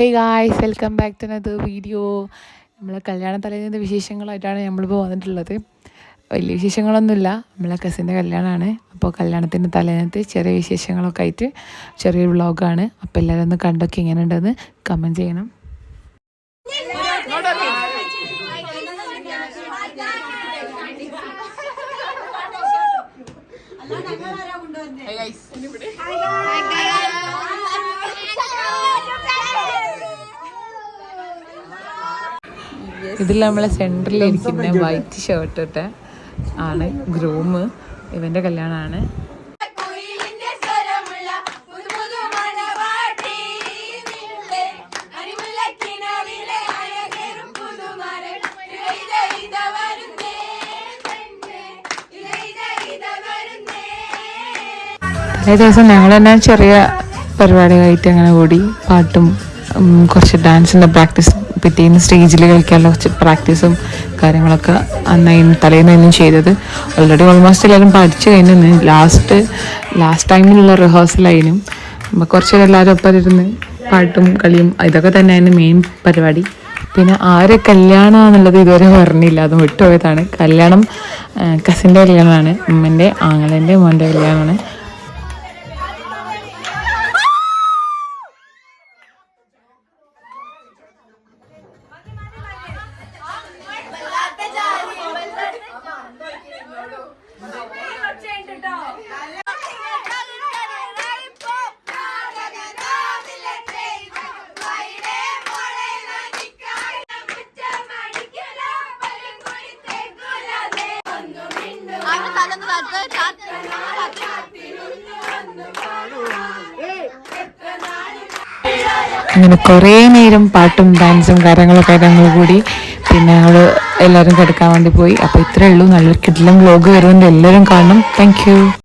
Hey guys, welcome back to another video. നമ്മളെ കല്യാണ തലേന്ന് വിശേഷങ്ങളായിട്ടാണ് നമ്മളിപ്പോൾ വന്നിട്ടുള്ളത്. വലിയ വിശേഷങ്ങളൊന്നുമില്ല, നമ്മളെ കസിൻ്റെ കല്യാണമാണ്. അപ്പോൾ കല്യാണത്തിൻ്റെ തലേന്നത്തെ ചെറിയ വിശേഷങ്ങളൊക്കെ ആയിട്ട് ചെറിയൊരു വ്ളോഗാണ്. അപ്പോൾ എല്ലാവരും ഒന്ന് കണ്ടൊക്കെ എങ്ങനെ ഉണ്ടെന്ന് കമൻറ്റ് ചെയ്യണം. ഇതിൽ നമ്മളെ സെൻറ്ററിൽ ഇരിക്കുന്ന വൈറ്റ് ഷർട്ട് ഇട്ട ആണ് ഗ്രൂം. ഇവൻ്റെ കല്യാണമാണ്. അതേ ദിവസം ഞങ്ങൾ തന്നെ ചെറിയ പരിപാടികളായിട്ട് അങ്ങനെ കൂടി പാട്ടും കുറച്ച് ഡാൻസിൻ്റെ പ്രാക്ടീസ്, പിറ്റേന്ന് സ്റ്റേജിൽ കളിക്കാനുള്ള കുറച്ച് പ്രാക്ടീസും കാര്യങ്ങളൊക്കെ അന്ന് തലേന്ന് തന്നെ ചെയ്തത്. ഓൾറെഡി ഓൾമോസ്റ്റ് എല്ലാവരും പഠിച്ചു കഴിഞ്ഞു. ലാസ്റ്റ് ടൈമിലുള്ള റിഹേഴ്സലായിരുന്നു. നമ്മൾ കുറച്ചേരം എല്ലാവരും ഒപ്പം ഇരുന്ന് പാട്ടും കളിയും ഇതൊക്കെ തന്നെയായിരുന്നു മെയിൻ പരിപാടി. പിന്നെ ആര് കല്യാണമെന്നുള്ളത് ഇതുവരെ പറഞ്ഞില്ല, അത് വിട്ടുപോയതാണ്. കല്യാണം കസിൻ്റെ കല്യാണമാണ്, ഉമ്മൻ്റെ ആങ്ങളേൻ്റെ മോൻ്റെ കല്യാണമാണ്. അങ്ങനെ കുറേ നേരം പാട്ടും ഡാൻസും കാര്യങ്ങളൊക്കെ ഞങ്ങൾ കൂടി. പിന്നെ ഞങ്ങൾ എല്ലാവരും കിടക്കാൻ വേണ്ടി പോയി. അപ്പോൾ ഇത്രയേ ഉള്ളൂ. നല്ലൊരു കിടിലൻ വ്ലോഗ് വരുന്നുണ്ട്, എല്ലാവരും കാണണം. Thank you.